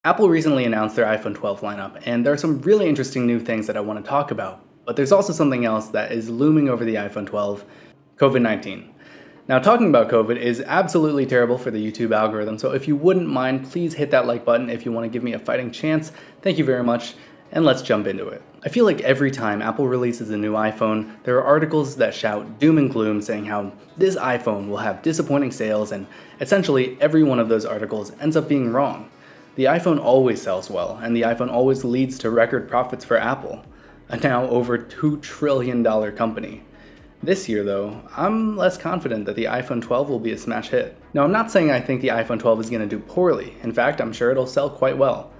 Apple recently announced their iPhone 12 lineup, and there are some really interesting new things that I want to talk about. But there's also something else that is looming over the iPhone 12, COVID-19. Now, talking about COVID is absolutely terrible for the YouTube algorithm, so if you wouldn't mind, please hit that like button if you want to give me a fighting chance. Thank you very much, and let's jump into it. I feel like every time Apple releases a new iPhone, there are articles that shout doom and gloom saying how this iPhone will have disappointing sales, and essentially every one of those articles ends up being wrong. The iPhone always sells well, and the iPhone always leads to record profits for Apple, a now over $2 trillion company. This year, though, I'm less confident that the iPhone 12 will be a smash hit. Now, I'm not saying I think the iPhone 12 is going to do poorly. In fact, I'm sure it'll sell quite well.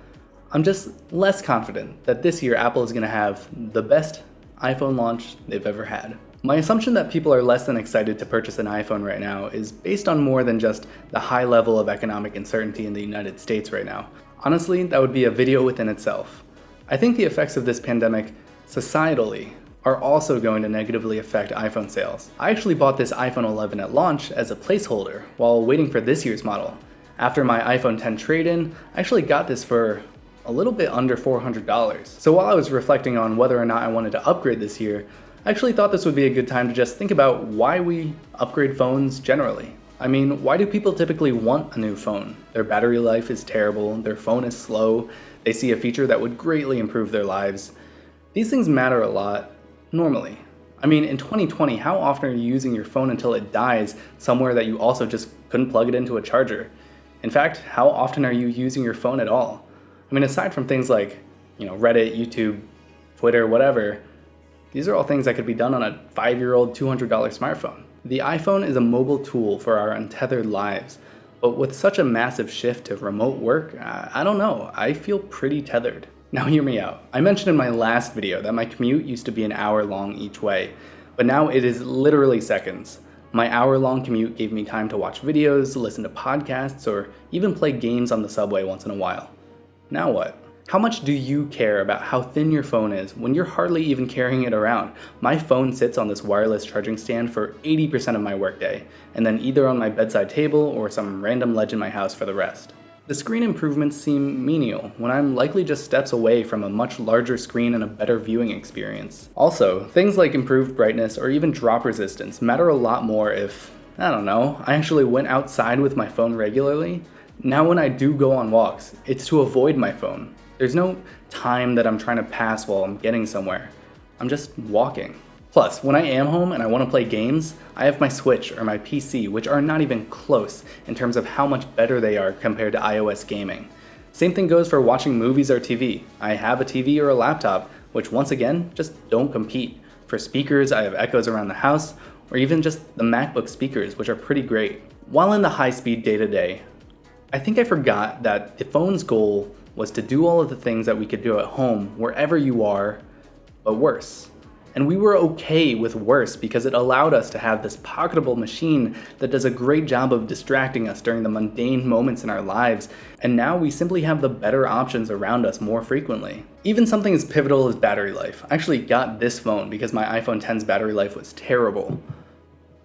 I'm just less confident that this year Apple is going to have the best iPhone launch they've ever had. My assumption that people are less than excited to purchase an iPhone right now is based on more than just the high level of economic uncertainty in the United States right now. Honestly, that would be a video within itself. I think the effects of this pandemic, societally, are also going to negatively affect iPhone sales. I actually bought this iPhone 11 at launch as a placeholder while waiting for this year's model. After my iPhone 10 trade-in, I actually got this for a little bit under $400. So while I was reflecting on whether or not I wanted to upgrade this year, I actually thought this would be a good time to just think about why we upgrade phones generally. I mean, why do people typically want a new phone? Their battery life is terrible, their phone is slow, they see a feature that would greatly improve their lives. These things matter a lot, normally. I mean, in 2020, how often are you using your phone until it dies somewhere that you also just couldn't plug it into a charger? In fact, how often are you using your phone at all? I mean, aside from things like, Reddit, YouTube, Twitter, whatever, these are all things that could be done on a 5-year-old $200 smartphone. The iPhone is a mobile tool for our untethered lives, but with such a massive shift to remote work, I don't know, I feel pretty tethered. Now hear me out. I mentioned in my last video that my commute used to be an hour long each way, but now it is literally seconds. My hour-long commute gave me time to watch videos, listen to podcasts, or even play games on the subway once in a while. Now what? How much do you care about how thin your phone is when you're hardly even carrying it around? My phone sits on this wireless charging stand for 80% of my workday, and then either on my bedside table or some random ledge in my house for the rest. The screen improvements seem menial when I'm likely just steps away from a much larger screen and a better viewing experience. Also, things like improved brightness or even drop resistance matter a lot more if, I actually went outside with my phone regularly. Now when I do go on walks, it's to avoid my phone. There's no time that I'm trying to pass while I'm getting somewhere. I'm just walking. Plus, when I am home and I want to play games, I have my Switch or my PC, which are not even close in terms of how much better they are compared to iOS gaming. Same thing goes for watching movies or TV. I have a TV or a laptop, which once again, just don't compete. For speakers, I have Echoes around the house, or even just the MacBook speakers, which are pretty great. While in the high-speed day-to-day, I think I forgot that the phone's goal was to do all of the things that we could do at home, wherever you are, but worse. And we were okay with worse because it allowed us to have this pocketable machine that does a great job of distracting us during the mundane moments in our lives, and now we simply have the better options around us more frequently. Even something as pivotal as battery life. I actually got this phone because my iPhone X's battery life was terrible.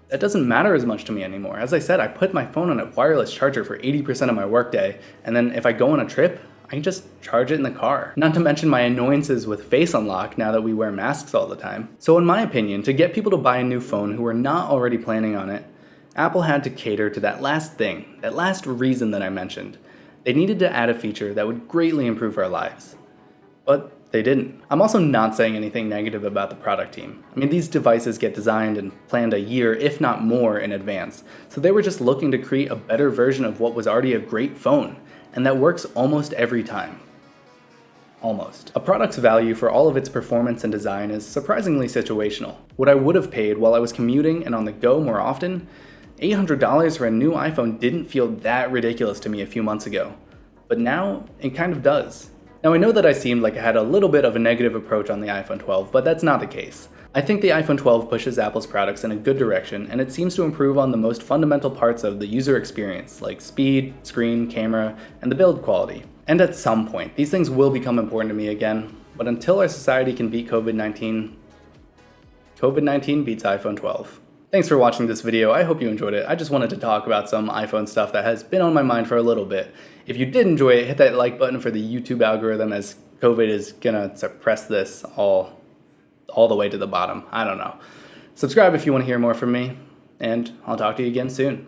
That doesn't matter as much to me anymore. As I said, I put my phone on a wireless charger for 80% of my workday, and then if I go on a trip, I can just charge it in the car. Not to mention my annoyances with Face Unlock now that we wear masks all the time. So in my opinion, to get people to buy a new phone who are not already planning on it, Apple had to cater to that last thing, that last reason that I mentioned. They needed to add a feature that would greatly improve our lives. But they didn't. I'm also not saying anything negative about the product team. I mean, these devices get designed and planned a year, if not more, in advance. So they were just looking to create a better version of what was already a great phone. And that works almost every time. Almost. A product's value for all of its performance and design is surprisingly situational. What I would have paid while I was commuting and on the go more often, $800 for a new iPhone didn't feel that ridiculous to me a few months ago. But now, it kind of does. Now I know that I seemed like I had a little bit of a negative approach on the iPhone 12, but that's not the case. I think the iPhone 12 pushes Apple's products in a good direction, and it seems to improve on the most fundamental parts of the user experience, like speed, screen, camera, and the build quality. And at some point, these things will become important to me again, but until our society can beat COVID-19, COVID-19 beats iPhone 12. Thanks for watching this video. I hope you enjoyed it. I just wanted to talk about some iPhone stuff that has been on my mind for a little bit. If you did enjoy it, hit that like button for the YouTube algorithm, as COVID is gonna suppress this all the way to the bottom. I don't know. Subscribe if you want to hear more from me, and I'll talk to you again soon.